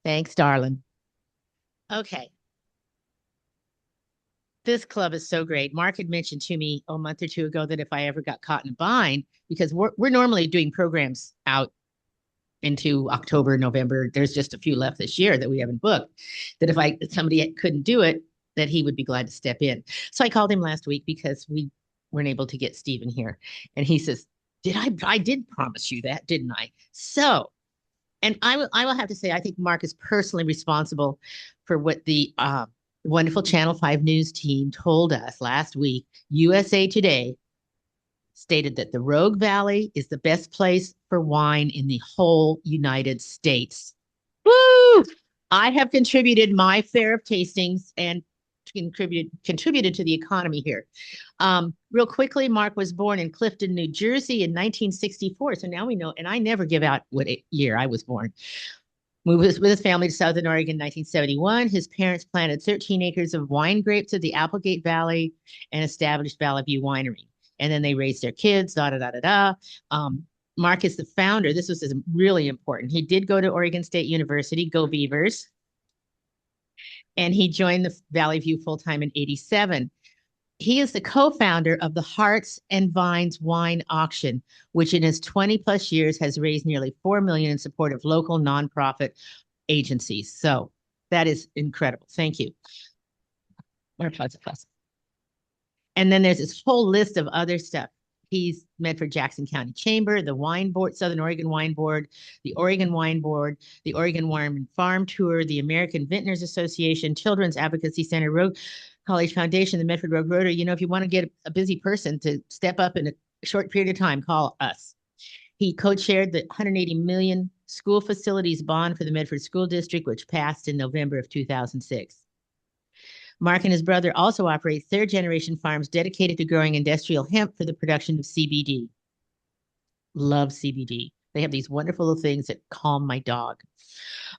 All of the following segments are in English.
Thanks, darling. Okay. This club is so great. Mark had mentioned to me a month or two ago that if I ever got caught in a bind, because we're normally doing programs out into October, November. There's just a few left this year that we haven't booked. That if somebody couldn't do it, that he would be glad to step in. So I called him last week because we weren't able to get Stephen here. And he says, I did promise you that, didn't I? So, and I will have to say, I think Mark is personally responsible for what the wonderful Channel 5 news team told us last week. USA Today stated that the Rogue Valley is the best place for wine in the whole United States. Woo! I have contributed my fair of tastings and contributed to the economy here. Real quickly, Mark was born in Clifton, New Jersey in 1964. So now we know, and I never give out what year I was born. Moved with his family to Southern Oregon in 1971. His parents planted 13 acres of wine grapes of the Applegate Valley and established Valley View Winery. And then they raised their kids, da da da da da. Mark is the founder. This was really important. He did go to Oregon State University, go Beavers, and he joined the Valley View full time in '87. He is the co-founder of the Hearts and Vines Wine Auction, which in his 20 plus years has raised nearly 4 million in support of local nonprofit agencies. So that is incredible. Thank you. More applause, applause. And then there's this whole list of other stuff. He's Medford Jackson County Chamber, the Wine Board, Southern Oregon Wine Board, the Oregon Wine Board, the Oregon Wine and Farm Tour, the American Vintners Association, Children's Advocacy Center, Rogue College Foundation, the Medford Rogue Rotary. You know, if you want to get a busy person to step up in a short period of time, call us. He co-chaired the 180 million school facilities bond for the Medford School District, which passed in November of 2006. Mark and his brother also operate third generation farms dedicated to growing industrial hemp for the production of CBD. Love CBD. They have these wonderful little things that calm my dog.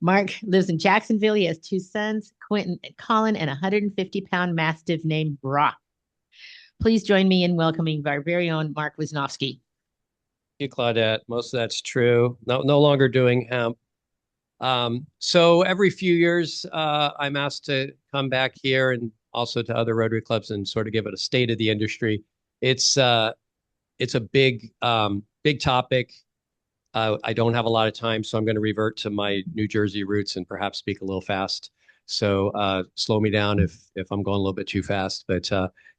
Mark lives in Jacksonville. He has two sons, Quentin and Colin, and a 150-pound mastiff named Brock. Please join me in welcoming our very own Mark Wisnovsky. You, Claudette. Most of that's true. No longer doing hemp. So every few years, I'm asked to come back here and also to other Rotary clubs and sort of give it a state of the industry. It's a big topic. I don't have a lot of time, so I'm going to revert to my New Jersey roots and perhaps speak a little fast. So slow me down if I'm going a little bit too fast. But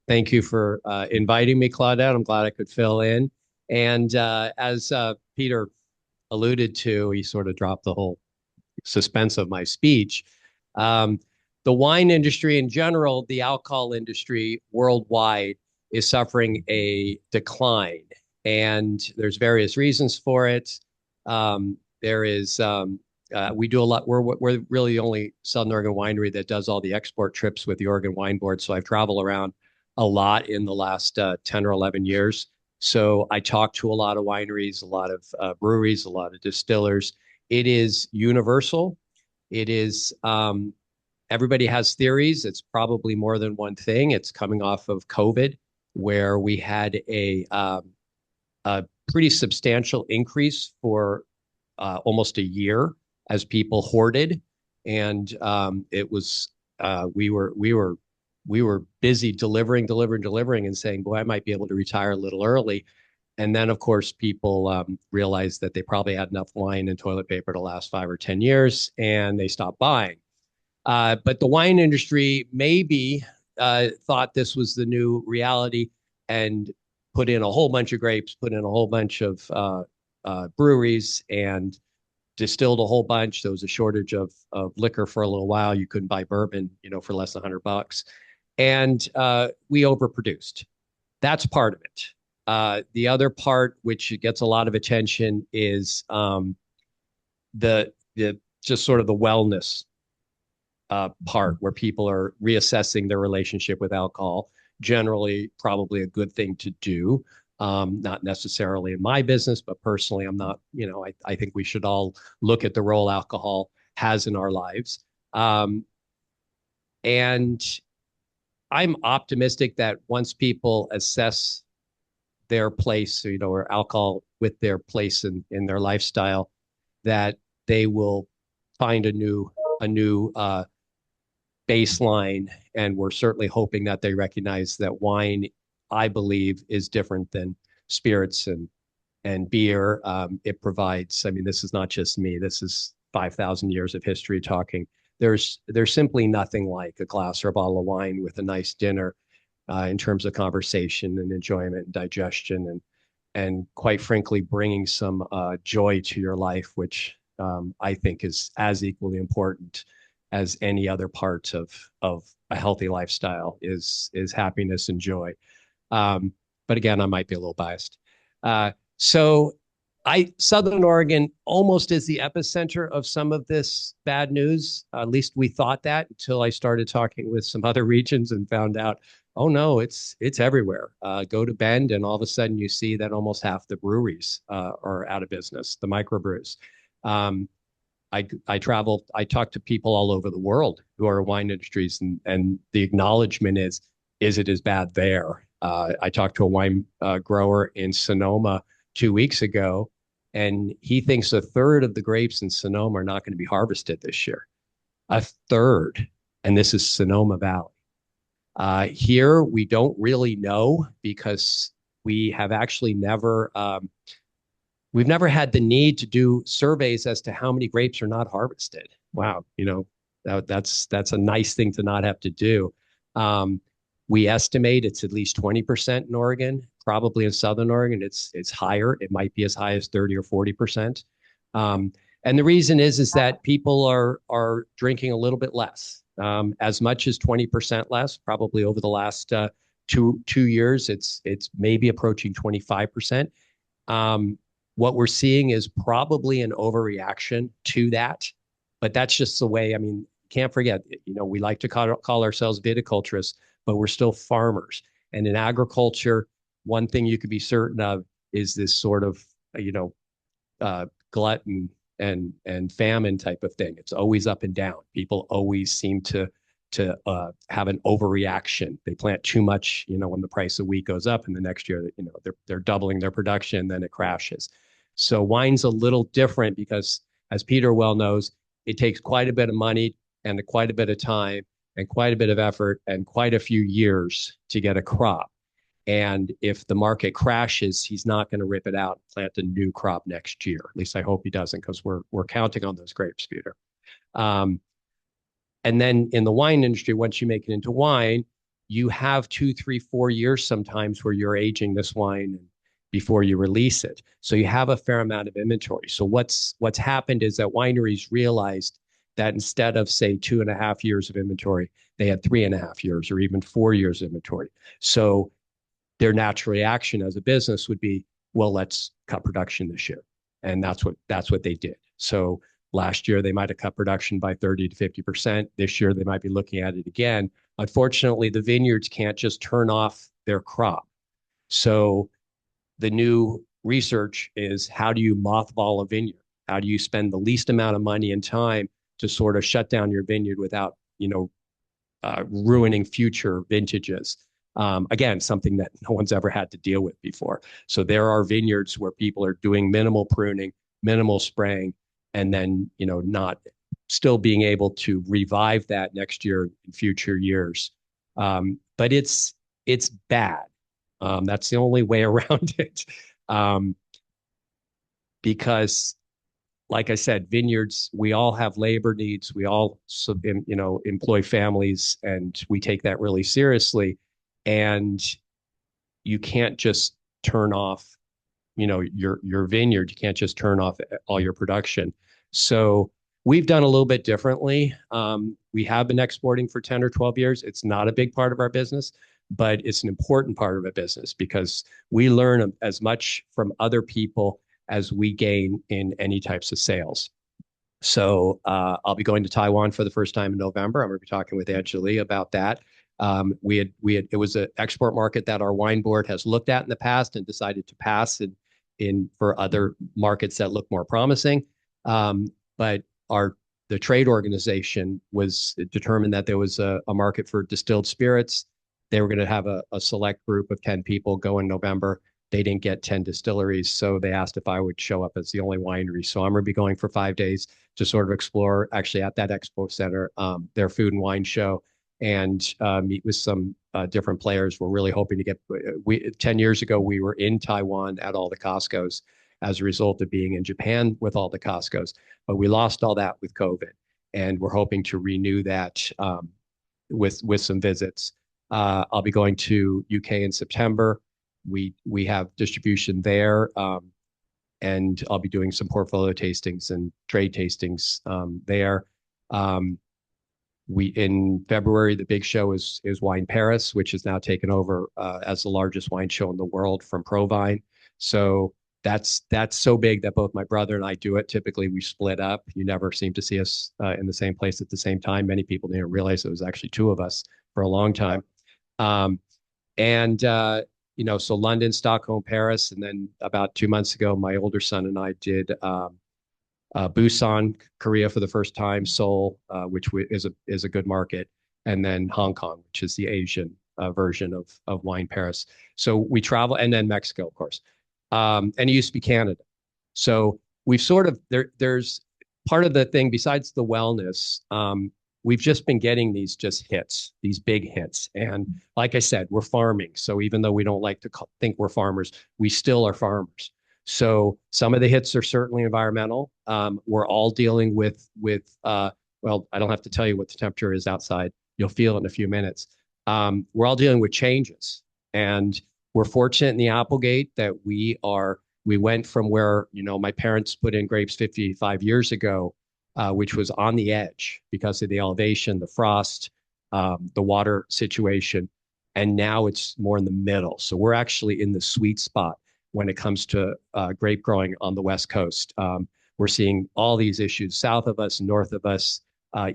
thank you for inviting me, Claudette. I'm glad I could fill in. And as Peter alluded to, he sort of dropped the whole suspense of my speech. The wine industry in general, the alcohol industry worldwide is suffering a decline, and there's various reasons for it. There is we do a lot. We're really the only Southern Oregon winery that does all the export trips with the Oregon Wine Board. So I've traveled around a lot in the last 10 or 11 years. So I talk to a lot of wineries, a lot of breweries, a lot of distillers. It is universal. It is everybody has theories. It's probably more than one thing. It's coming off of COVID, where we had a pretty substantial increase for almost a year as people hoarded, and it was we were busy delivering, and saying, "Boy, I might be able to retire a little early." And then, of course, people realized that they probably had enough wine and toilet paper to last 5 or 10 years, and they stopped buying. But the wine industry maybe thought this was the new reality and put in a whole bunch of grapes, put in a whole bunch of breweries, and distilled a whole bunch. There was a shortage of liquor for a little while. You couldn't buy bourbon, for less than $100, and we overproduced. That's part of it. The other part, which gets a lot of attention, is the just sort of the wellness part, where people are reassessing their relationship with alcohol. Generally, probably a good thing to do. Not necessarily in my business, but personally, I'm not. I think we should all look at the role alcohol has in our lives. And I'm optimistic that once people assess their place, or alcohol with their place in their lifestyle, that they will find a new baseline, and we're certainly hoping that they recognize that wine, I believe, is different than spirits and beer. It provides, I mean, this is not just me, this is 5,000 years of history talking. There's simply nothing like a glass or a bottle of wine with a nice dinner in terms of conversation and enjoyment and digestion and quite frankly, bringing some joy to your life, which I think is as equally important as any other part of a healthy lifestyle is happiness and joy. Um, but again, I might be a little biased. So Southern Oregon almost is the epicenter of some of this bad news. At least we thought that until I started talking with some other regions and found out, oh no, it's everywhere. Go to Bend, and all of a sudden you see that almost half the breweries are out of business, the microbrews. Um, I travel, I talk to people all over the world who are in wine industries, and the acknowledgement is it as bad there? I talked to a wine grower in Sonoma 2 weeks ago, and he thinks a third of the grapes in Sonoma are not going to be harvested this year. A third, and this is Sonoma Valley. Here, we don't really know because we have actually never we've never had the need to do surveys as to how many grapes are not harvested. Wow, that's a nice thing to not have to do. We estimate it's at least 20% in Oregon, probably in Southern Oregon. It's higher. It might be as high as 30 or 40%. And the reason is that people are drinking a little bit less, as much as 20% less, probably over the last two years. It's maybe approaching 25%. What we're seeing is probably an overreaction to that, but that's just the way. I mean, can't forget, we like to call ourselves viticulturists, but we're still farmers. And in agriculture, one thing you could be certain of is this sort of, glutton and famine type of thing. It's always up and down. People always seem to have an overreaction. They plant too much, when the price of wheat goes up, and the next year, they're doubling their production, then it crashes. So wine's a little different because, as Peter well knows, it takes quite a bit of money and quite a bit of time and quite a bit of effort and quite a few years to get a crop. And if the market crashes, he's not going to rip it out and plant a new crop next year. At least I hope he doesn't, because we're counting on those grapes, Peter. And then in the wine industry, once you make it into wine, you have 2, 3, 4 years sometimes where you're aging this wine before you release it. So you have a fair amount of inventory. So what's happened is that wineries realized that instead of, say, 2.5 years of inventory, they had 3.5 years or even 4 years of inventory. So their natural reaction as a business would be, well, let's cut production this year. And that's what they did. So last year, they might have cut production by 30 to 50%. This year, they might be looking at it again. Unfortunately, the vineyards can't just turn off their crop. So the new research is, how do you mothball a vineyard? How do you spend the least amount of money and time to sort of shut down your vineyard without, ruining future vintages? Again, something that no one's ever had to deal with before. So there are vineyards where people are doing minimal pruning, minimal spraying, and then, not still being able to revive that next year in future years. But it's bad. That's the only way around it. Because, like I said, vineyards, we all have labor needs. We all, employ families, and we take that really seriously. And you can't just turn off, your vineyard. You can't just turn off all your production. So we've done a little bit differently. We have been exporting for 10 or 12 years. It's not a big part of our business, but it's an important part of a business because we learn as much from other people as we gain in any types of sales. So I'll be going to Taiwan for the first time in November. I'm going to be talking with Angeli about that. It was an export market that our wine board has looked at in the past and decided to pass in for other markets that look more promising. But the trade organization was determined that there was a market for distilled spirits. They were going to have a select group of 10 people go in November They didn't get 10 distilleries, so they asked if I would show up as the only winery. So I'm going to be going for 5 days to sort of explore, actually at that expo center, their food and wine show, and meet with some different players. We're really hoping to get. 10 years ago, we were in Taiwan at all the Costco's as a result of being in Japan with all the Costco's, but we lost all that with COVID, and we're hoping to renew that with some visits. I'll be going to UK in September. We have distribution there, and I'll be doing some portfolio tastings and trade tastings there. We in February, the big show is Wine Paris, which is now taken over as the largest wine show in the world from Provine. So that's so big that both my brother and I do it. Typically, we split up. You never seem to see us in the same place at the same time. Many people didn't realize it was actually two of us for a long time. And so London, Stockholm, Paris, and then about 2 months ago, my older son and I did Busan, Korea for the first time, Seoul, which is a good market, and then Hong Kong, which is the Asian version of Wine Paris. So we travel, and then Mexico, of course, and it used to be Canada. So we've sort of there's part of the thing besides the wellness. We've just been getting these just hits, these big hits. And like I said, we're farming. So even though we don't like to think we're farmers, we still are farmers. So some of the hits are certainly environmental. We're all dealing with well, I don't have to tell you what the temperature is outside. You'll feel it in a few minutes. We're all dealing with changes. And we're fortunate in the Applegate that we went from where, my parents put in grapes 55 years ago, which was on the edge because of the elevation, the frost, the water situation. And now it's more in the middle. So we're actually in the sweet spot when it comes to grape growing on the West Coast. We're seeing all these issues south of us, north of us.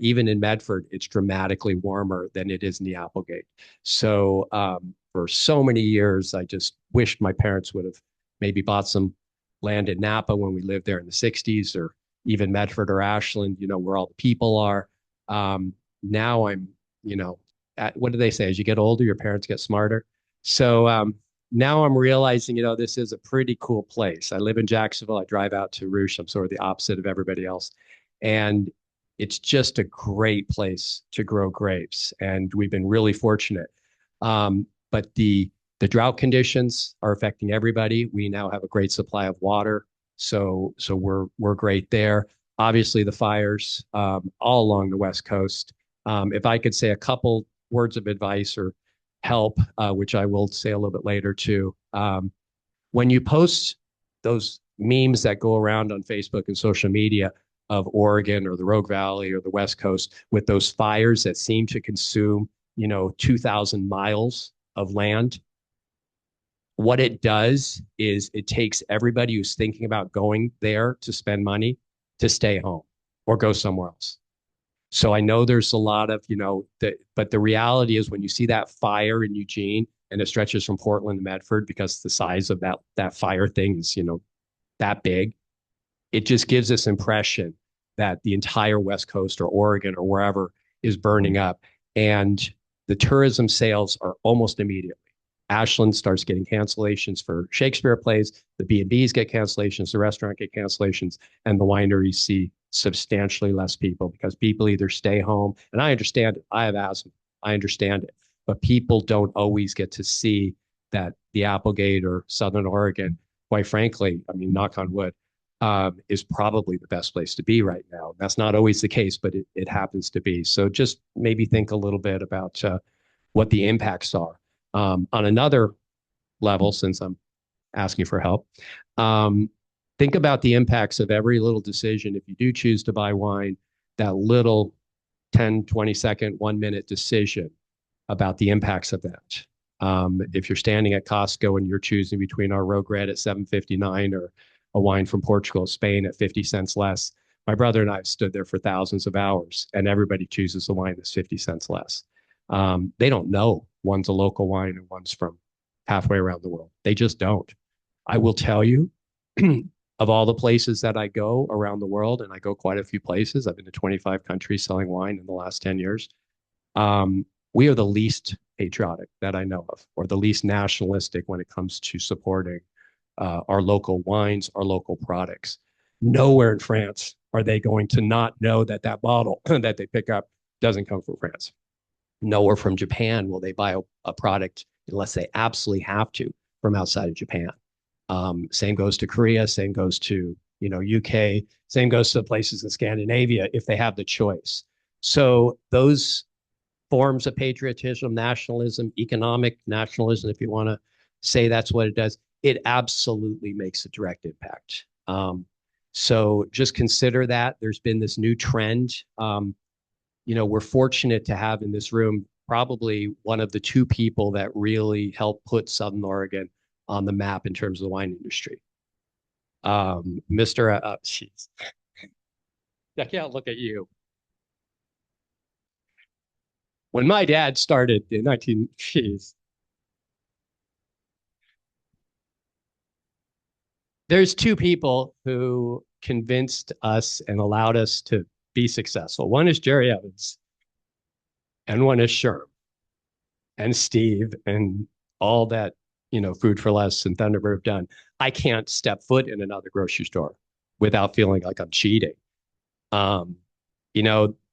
Even in Medford, it's dramatically warmer than it is in the Applegate. So for so many years, I just wished my parents would have maybe bought some land in Napa when we lived there in the 60s, or even Medford or Ashland, where all the people are. Now I'm, what do they say? As you get older, your parents get smarter. So now I'm realizing, this is a pretty cool place. I live in Jacksonville. I drive out to Rouge. I'm sort of the opposite of everybody else. And it's just a great place to grow grapes. And we've been really fortunate. But the drought conditions are affecting everybody. We now have a great supply of water. So we're great there. Obviously, the fires all along the West Coast. If I could say a couple words of advice or help, which I will say a little bit later too. When you post those memes that go around on Facebook and social media of Oregon or the Rogue Valley or the West Coast with those fires that seem to consume, 2,000 miles of land, what it does is it takes everybody who's thinking about going there to spend money to stay home or go somewhere else. So I know there's a lot of, but the reality is when you see that fire in Eugene and it stretches from Portland to Medford because the size of that fire thing is, that big, it just gives this impression that the entire West Coast or Oregon or wherever is burning up. And the tourism sales are almost immediately. Ashland starts getting cancellations for Shakespeare plays. The B&Bs get cancellations. The restaurant get cancellations. And the wineries see substantially less people because people either stay home. And I understand it. I have asthma. I understand it. But people don't always get to see that the Applegate or Southern Oregon, quite frankly, I mean, knock on wood, is probably the best place to be right now. That's not always the case, but it happens to be. So just maybe think a little bit about what the impacts are. On another level, since I'm asking for help, think about the impacts of every little decision. If you do choose to buy wine, that little 10, 20-second, 1-minute decision about the impacts of that. If you're standing at Costco and you're choosing between our Rogue Red at $7.59 or a wine from Portugal, Spain at 50 cents less, my brother and I have stood there for thousands of hours, and everybody chooses the wine that's 50 cents less. They don't know one's a local wine and one's from halfway around the world. They just don't. I will tell you, of all the places that I go around the world, and I go quite a few places, I've been to 25 countries selling wine in the last 10 years. We are the least patriotic that I know of, or the least nationalistic when it comes to supporting our local wines, our local products. Nowhere in France are they going to not know that that bottle that they pick up doesn't come from France. Nowhere from Japan will they buy a product unless they absolutely have to from outside of Japan. Same goes to Korea. Same goes to UK. Same goes to places in Scandinavia if they have the choice. So those forms of patriotism, nationalism, economic nationalism, if you want to say that's what it does, it absolutely makes a direct impact. So just consider that. There's been this new trend. We're fortunate to have in this room probably one of the two people that really helped put Southern Oregon on the map in terms of the wine industry. Mr. Jeez. I can't look at you. When my dad started in 19, geez. There's two people who convinced us and allowed us to be successful. One is Jerry Evans, and one is Sherm, and Steve, and all that, Food for Less and Thunderbird have done. I can't step foot in another grocery store without feeling like I'm cheating.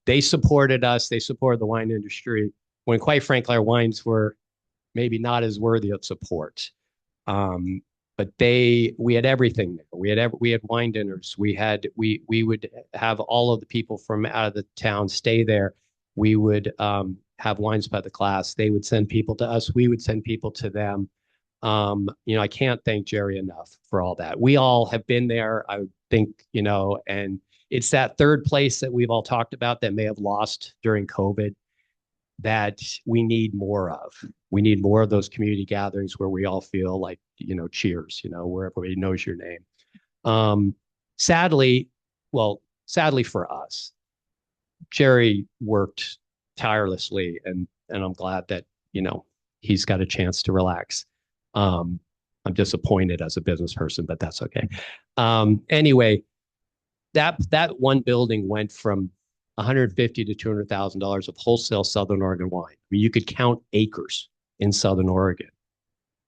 They supported us. They supported the wine industry when, quite frankly, our wines were maybe not as worthy of support. But we had everything there. We had wine dinners. We would have all of the people from out of the town stay there. We would have wines by the glass. They would send people to us. We would send people to them. I can't thank Jerry enough for all that. We all have been there, I would think, and it's that third place that we've all talked about that may have lost during COVID that we need more of. We need more of those community gatherings where we all feel like, cheers, where everybody knows your name. Sadly for us, Jerry worked tirelessly, and I'm glad that, he's got a chance to relax. I'm disappointed as a business person, but that's okay. Anyway, that one building went from $150,000 to $200,000 of wholesale Southern Oregon wine. I mean, you could count acres in Southern Oregon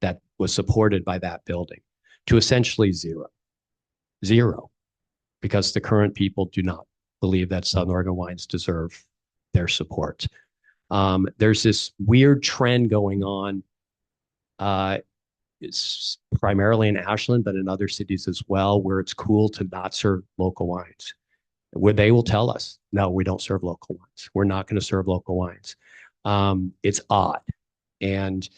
that was supported by that building to essentially zero, because the current people do not believe that Southern Oregon wines deserve their support. There's this weird trend going on. It's primarily in Ashland, but in other cities as well, where it's cool to not serve local wines. Where they will tell us, no, we don't serve local wines. We're not going to serve local wines. It's odd. And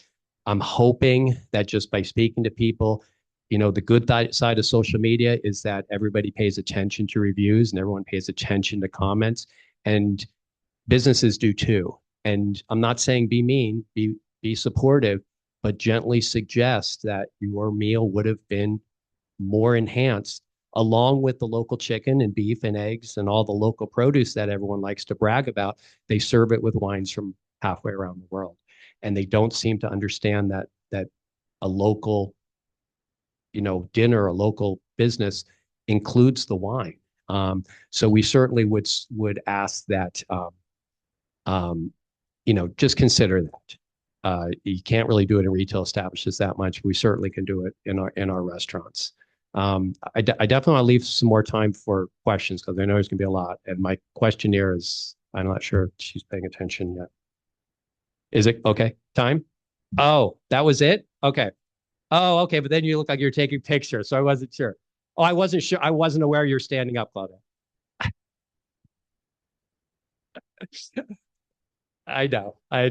I'm hoping that just by speaking to people, the good side of social media is that everybody pays attention to reviews and everyone pays attention to comments, and businesses do too. And I'm not saying be mean, be supportive, but gently suggest that your meal would have been more enhanced, along with the local chicken and beef and eggs and all the local produce that everyone likes to brag about. They serve it with wines from halfway around the world. And they don't seem to understand that a local, dinner, a local business includes the wine. So we certainly would ask that, just consider that. You can't really do it in retail establishments that much. We certainly can do it in our restaurants. I definitely want to leave some more time for questions because I know there's going to be a lot. And my questionnaire is, I'm not sure if she's paying attention yet. Is it okay? Time? Oh, that was it? Okay. Oh, okay. But then you look like you're taking pictures. So I wasn't sure. Oh, I wasn't sure. I wasn't aware you're standing up, Claudette. I know. I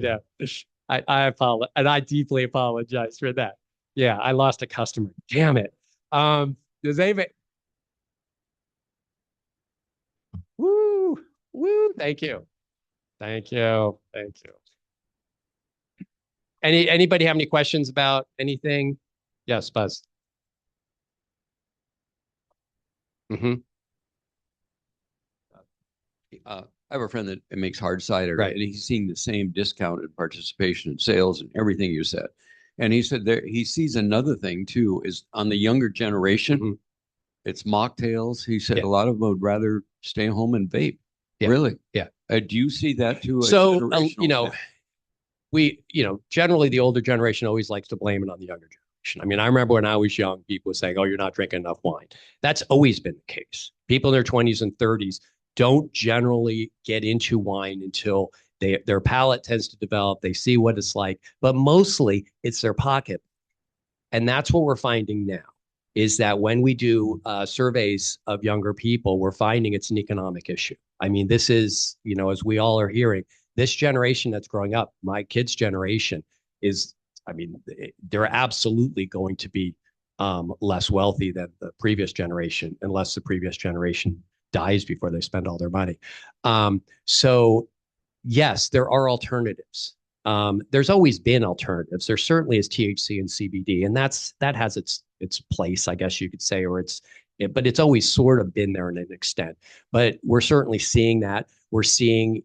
apologize, and I deeply apologize for that. Yeah, I lost a customer. Damn it. Does anybody? Woo, woo. Thank you. Thank you. Thank you. Anybody have any questions about anything? Yes, Buzz. Mm-hmm. I have a friend that makes hard cider, Right. and he's seeing the same discount and participation in sales and everything you said. And he said there he sees another thing too is on the younger generation, it's mocktails. He said Yeah. a lot of them would rather stay home and vape. Yeah. Really? Yeah. Do you see that too? So, generally the older generation always likes to blame it on the younger generation. generation. I mean, I remember when I was young, people were saying, "Oh, you're not drinking enough wine." That's always been the case. People in their 20s and 30s don't generally get into wine until their palate tends to develop. They see what it's like, but mostly it's their pocket. And that's what we're finding now is that when we do surveys of younger people, we're finding it's an economic issue. I mean, this is, as we all are hearing, this generation that's growing up, my kids' generation is, I mean, they're absolutely going to be less wealthy than the previous generation, unless the previous generation dies before they spend all their money. So yes, there are alternatives. There's always been alternatives. There certainly is THC and CBD, and that has its place, I guess you could say, but it's always sort of been there in an extent. But we're certainly seeing that. We're seeing,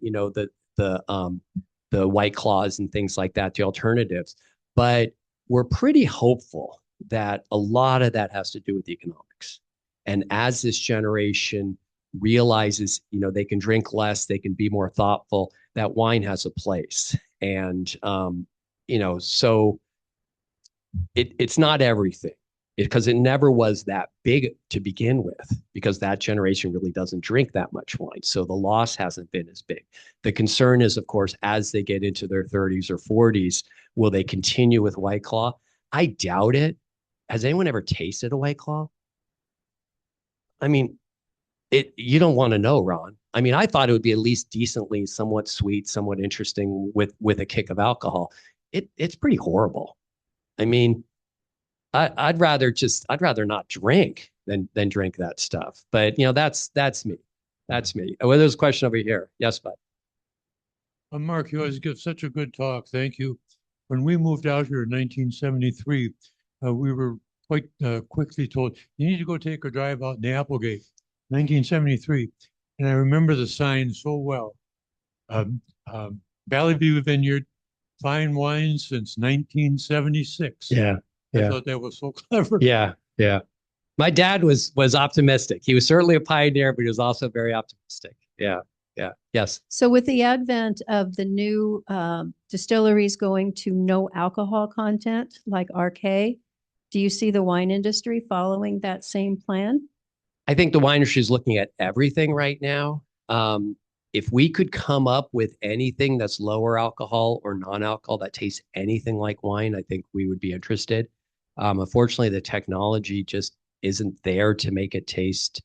the White Claws and things like that, the alternatives. But we're pretty hopeful that a lot of that has to do with economics. And as this generation realizes, they can drink less, they can be more thoughtful, that wine has a place. And, so it's not everything because it never was that big to begin with, because that generation really doesn't drink that much wine. So the loss hasn't been as big. The concern is, of course, as they get into their 30s or 40s, will they continue with White Claw? I doubt it. Has anyone ever tasted a White Claw? I mean, you don't want to know, Ron. I mean, I thought it would be at least decently, somewhat sweet, somewhat interesting with a kick of alcohol. It's pretty horrible. I mean, I'd rather not drink than drink that stuff. But that's me. That's me. Well, there's a question over here. Yes, bud. Mark, you always give such a good talk. Thank you. When we moved out here in 1973, we were quite quickly told, you need to go take a drive out in the Applegate, 1973. And I remember the sign so well. Valley View Vineyard, fine wines since 1976. Yeah. I thought that was so clever. Yeah. Yeah. My dad was optimistic. He was certainly a pioneer, but he was also very optimistic. Yeah. Yeah. Yes. So with the advent of the new distilleries going to no alcohol content like RK, do you see the wine industry following that same plan? I think the wine industry is looking at everything right now. If we could come up with anything that's lower alcohol or non-alcohol that tastes anything like wine, I think we would be interested. Unfortunately, the technology just isn't there to make it taste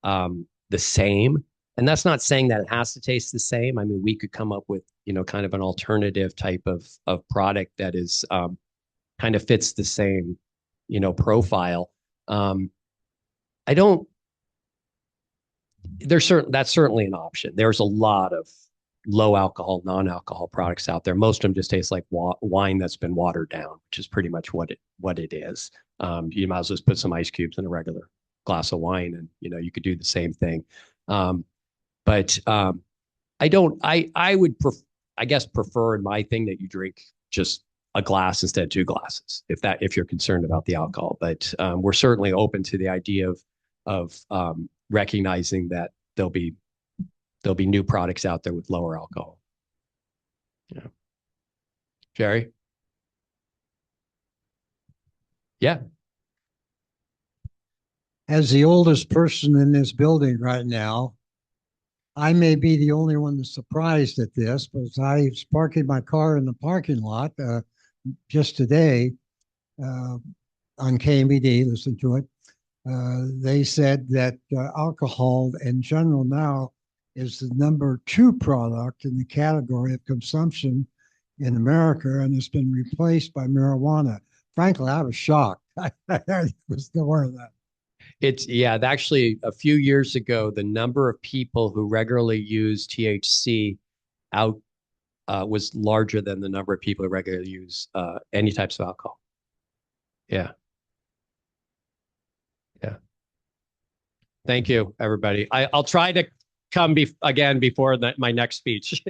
the same. And that's not saying that it has to taste the same. I mean, we could come up with, kind of an alternative type of product that is kind of fits the same, profile. That's certainly an option. There's a lot of low alcohol, non-alcohol products out there. Most of them just taste like wine that's been watered down, which is pretty much what it is. You might as well just put some ice cubes in a regular glass of wine, and you could do the same thing. But I would I guess prefer in my thing that you drink just a glass instead of two glasses, if you're concerned about the alcohol. But we're certainly open to the idea of recognizing that there'll be new products out there with lower alcohol. Yeah. Jerry? Yeah. As the oldest person in this building right now, I may be the only one that's surprised at this, but as I was parking my car in the parking lot just today on KMED, listen to it, they said that alcohol in general now is the #2 product in the category of consumption in America, and it's been replaced by marijuana. Frankly, I was shocked. I was aware of that. Actually, a few years ago, the number of people who regularly use THC out was larger than the number of people who regularly use any types of alcohol. Yeah. Yeah. Thank you, everybody. I'll try to come again before my next speech.